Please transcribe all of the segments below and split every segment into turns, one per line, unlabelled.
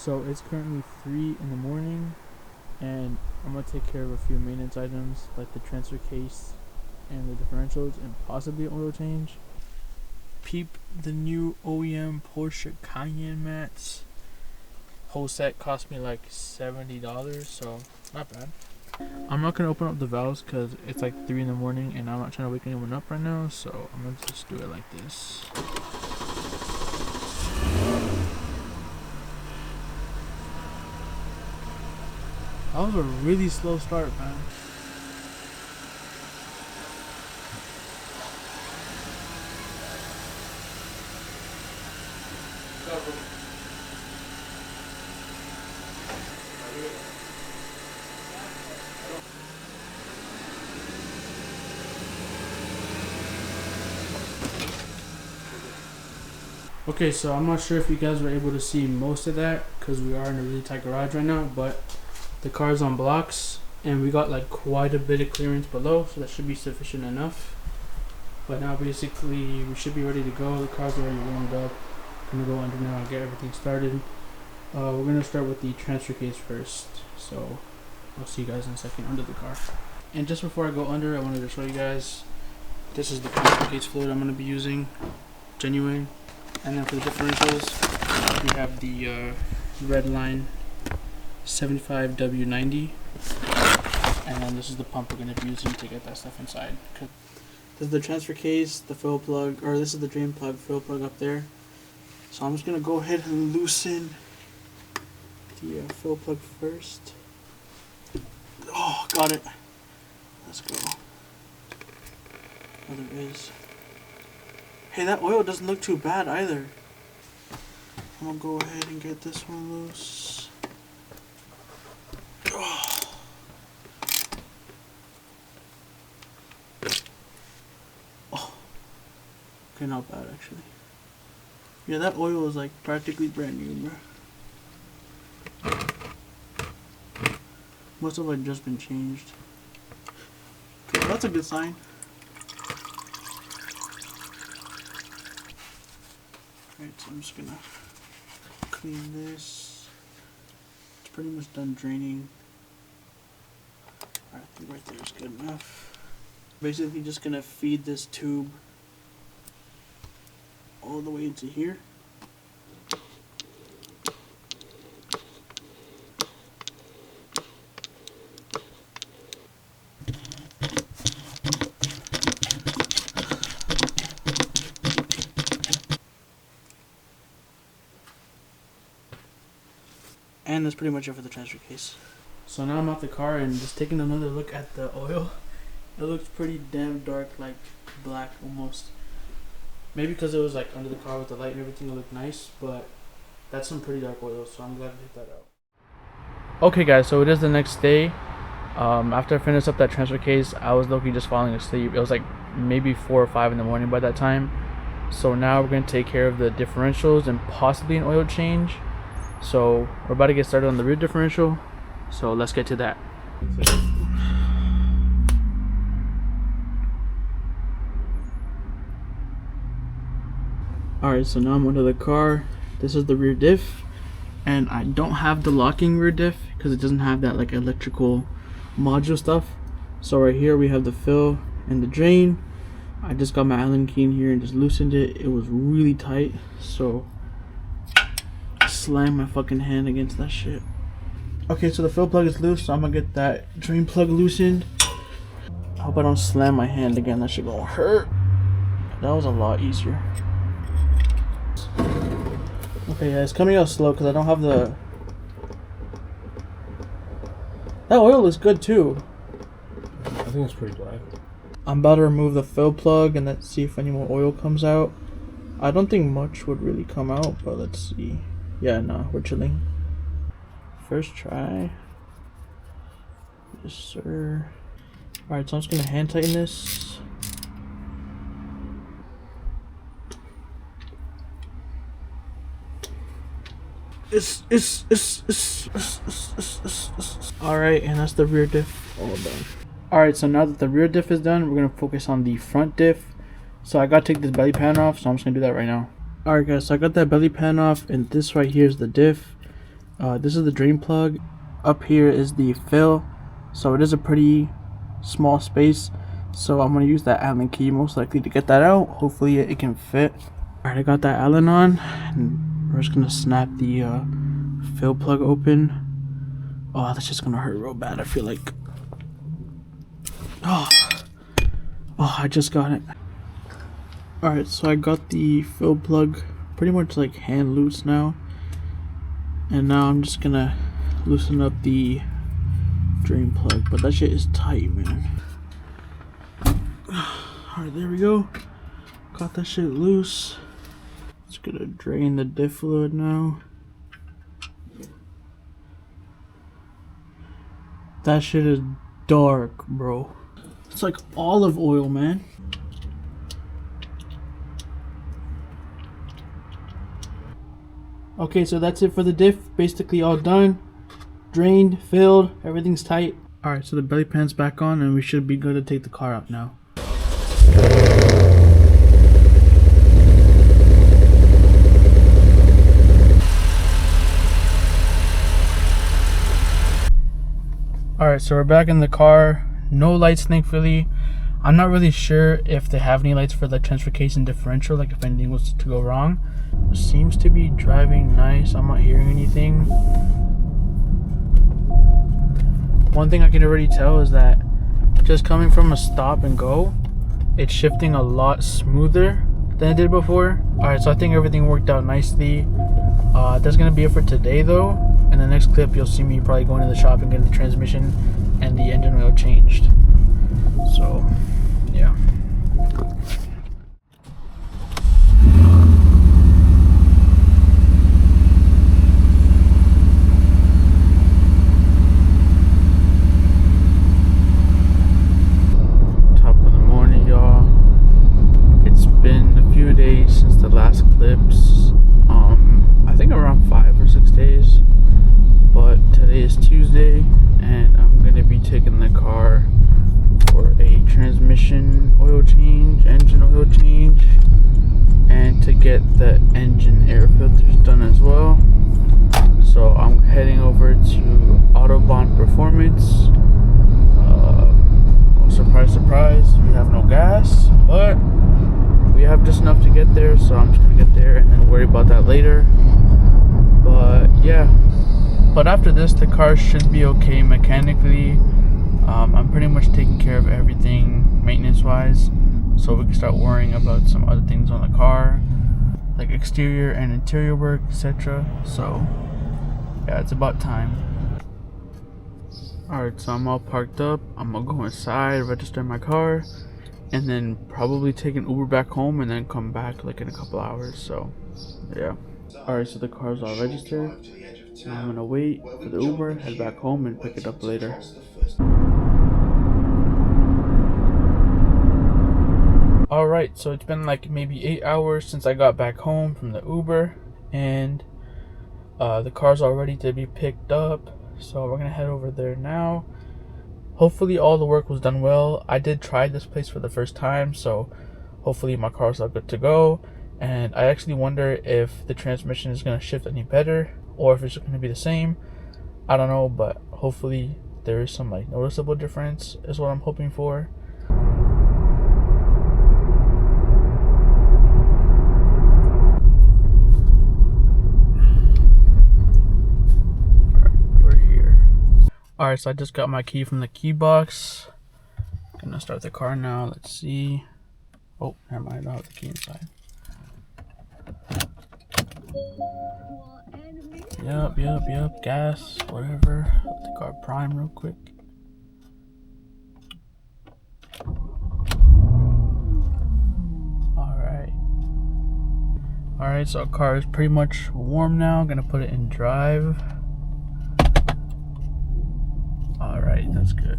So it's currently 3 in the morning, and I'm gonna take care of a few maintenance items like the transfer case and the differentials and possibly an oil change. Peep the new OEM Porsche Cayenne mats. Whole set cost me like $70, so not bad. I'm not gonna open up the valves because it's like 3 in the morning and I'm not trying to wake anyone up right now, so I'm gonna just do it like this. That was a really slow start, man. Okay, so I'm not sure if you guys were able to see most of that because we are in a really tight garage right now, but the car's on blocks and we got like quite a bit of clearance below, so that should be sufficient enough. But now basically we should be ready to go. The car's already warmed up. Gonna go under now and get everything started. We're gonna start with the transfer case first, so I'll see you guys in a second under the car. And just before I go under, I wanted to show you guys, this is the transfer case fluid I'm gonna be using, genuine. And then for the differentials, we have the red line 75W90, and then this is the pump we're going to be using to get that stuff inside. This is the transfer case, the fill plug, or this is the drain plug, fill plug up there. So I'm just going to go ahead and loosen the fill plug first. Oh, got it. Let's go. Oh, there it is. Hey, that oil doesn't look too bad either. I'm gonna go ahead and get this one loose. Oh. Oh. Okay, not bad actually. Yeah, that oil is like practically brand new, bro. Must have like just been changed. Okay, that's a good sign. Alright, so I'm just gonna clean this. It's pretty much done draining. Alright, I think right there is good enough. Basically just gonna feed this tube all the way into here. And that's pretty much it for the transfer case. So now I'm out the car and just taking another look at the oil. It looks pretty damn dark, like black almost. Maybe because it was like under the car with the light and everything, it looked nice, but that's some pretty dark oil, so I'm glad to hit that out. Okay guys, so it is the next day. After I finished up that transfer case, I was low-key just falling asleep. It was like maybe 4 or 5 in the morning by that time. So now we're going to take care of the differentials and possibly an oil change. So we're about to get started on the rear differential, so let's get to that. Alright, so now I'm under the car. This is the rear diff, and I don't have the locking rear diff because it doesn't have that like electrical module stuff. So right here we have the fill and the drain. I just got my Allen key in here and just loosened it. It was really tight, so slam my fucking hand against that shit. Okay, so the fill plug is loose, so I'm gonna get that drain plug loosened. I hope I don't slam my hand again. That shit gonna hurt. That was a lot easier. Okay, yeah, it's coming out slow because I don't have the... That oil looks good too.
I think it's pretty black.
I'm about to remove the fill plug and let's see if any more oil comes out. I don't think much would really come out, but let's see. Yeah, no, we're chilling. First try. Yes, sir. Alright, so I'm just gonna hand tighten this. Alright, and that's the rear diff all done. Alright, so now that the rear diff is done, we're gonna focus on the front diff. So I gotta take this belly pan off, so I'm just gonna do that right now. Alright guys, so I got that belly pan off, and this right here is the diff. This is the drain plug. Up here is the fill, so it is a pretty small space, so I'm gonna use that Allen key most likely to get that out. Hopefully it can fit. Alright, I got that Allen on, and we're just gonna snap the fill plug open. Oh, that's just gonna hurt real bad, I feel like. Oh, I just got it. Alright, so I got the fill plug pretty much like hand loose now, and now I'm just gonna loosen up the drain plug, but that shit is tight, man. Alright, there we go. Got that shit loose. Just gonna drain the diff fluid now. That shit is dark, bro. It's like olive oil, man. Okay, so that's it for the diff. Basically all done. Drained, filled, everything's tight. Alright, so the belly pan's back on and we should be good to take the car out now. Alright, so we're back in the car. No lights, thankfully. I'm not really sure if they have any lights for the transfer case and differential, like if anything was to go wrong. It seems to be driving nice. I'm not hearing anything. One thing I can already tell is that just coming from a stop and go, it's shifting a lot smoother than it did before. Alright, so I think everything worked out nicely. That's gonna be it for today though. In the next clip, you'll see me probably going to the shop and getting the transmission and the engine oil changed. So, yeah. Top of the morning, y'all. It's been a few days since the last clips. I think around 5 or 6 days. But today is Tuesday, and I'm gonna be taking the car for a transmission oil change, engine oil change, and to get the engine air filters done as well. So I'm heading over to Autobahn Performance. Surprise, surprise, we have no gas, but we have just enough to get there, so I'm just gonna get there and then worry about that later. But yeah. But after this, the car should be okay mechanically. I'm pretty much taking care of everything maintenance wise, so we can start worrying about some other things on the car, like exterior and interior work, etc. So yeah, it's about time. Alright, so I'm all parked up. I'm gonna go inside, register my car, and then probably take an Uber back home and then come back like in a couple hours. So yeah. Alright, so the car's all registered. Now I'm gonna wait for the Uber, head back home, and pick it up later. Alright, so it's been like maybe 8 hours since I got back home from the Uber, and the car's all ready to be picked up. So we're gonna head over there now. Hopefully all the work was done well. I did try this place for the first time, so hopefully my car's all good to go. And I actually wonder if the transmission is gonna shift any better, or if it's gonna be the same. I don't know, but hopefully there is some like noticeable difference is what I'm hoping for. Alright, we're here. Alright, so I just got my key from the key box. Gonna start the car now. Let's see. Oh, never mind, I don't have the key inside. Yep, gas, whatever. Let the car prime real quick. Alright, so our car is pretty much warm now. I'm gonna put it in drive. Alright, that's good.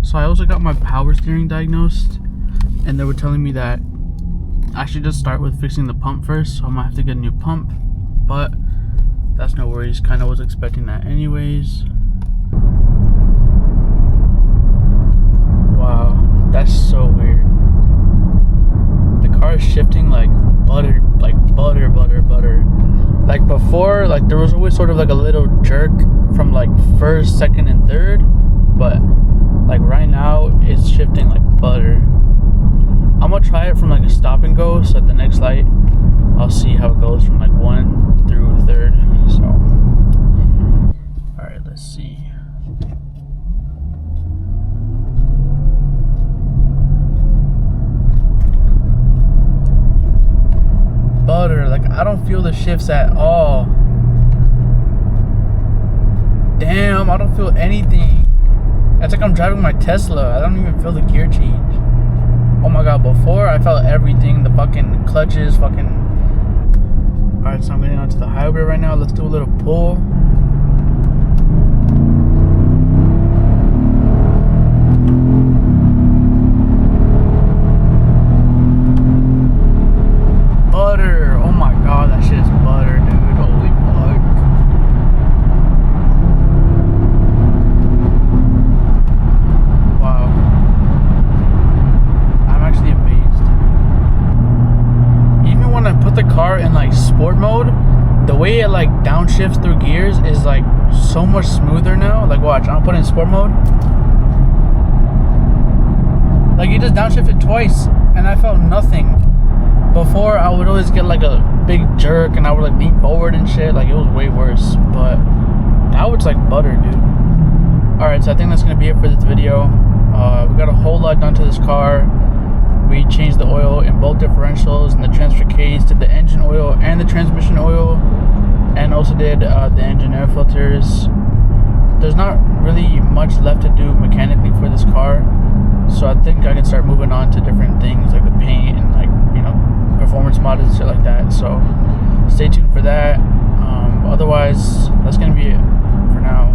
So I also got my power steering diagnosed, and they were telling me that I should just start with fixing the pump first, so I might have to get a new pump, but that's no worries. Kind of was expecting that anyways. Wow, that's so weird. The car is shifting like butter, like butter. Like before, like there was always sort of like a little jerk from like first, second, and third, but like right now it's shifting like butter. I'm gonna try it from like a stop and go, so at the next light I'll see how it goes from like 1 through third. So all right, let's see. Butter, like I don't feel the shifts at all. Damn, I don't feel anything. It's like I'm driving my Tesla. I don't even feel the gear change. Oh my god, before I felt everything, the fucking clutches, fucking. Alright, so I'm getting onto the highway right now. Let's do a little pull. Butter. Oh my god, that shit is butter, dude. Holy fuck. Wow. I'm actually amazed. Even when I put the car in like sport mode, the way it like downshifts through gears is like so much smoother now. Like watch, I'll put it in sport mode. Like you just downshifted twice and I felt nothing. Before I would always get like a big jerk and I would like lean forward and shit. Like it was way worse. But now it's like butter, dude. Alright, so I think that's gonna be it for this video. We got a whole lot done to this car. We changed the oil in both differentials and the transfer case, did the engine oil and the transmission oil, and also did the engine air filters. There's not really much left to do mechanically for this car, so I think I can start moving on to different things like the paint and like, you know, performance mods and shit like that. So stay tuned for that. Otherwise, that's gonna be it for now.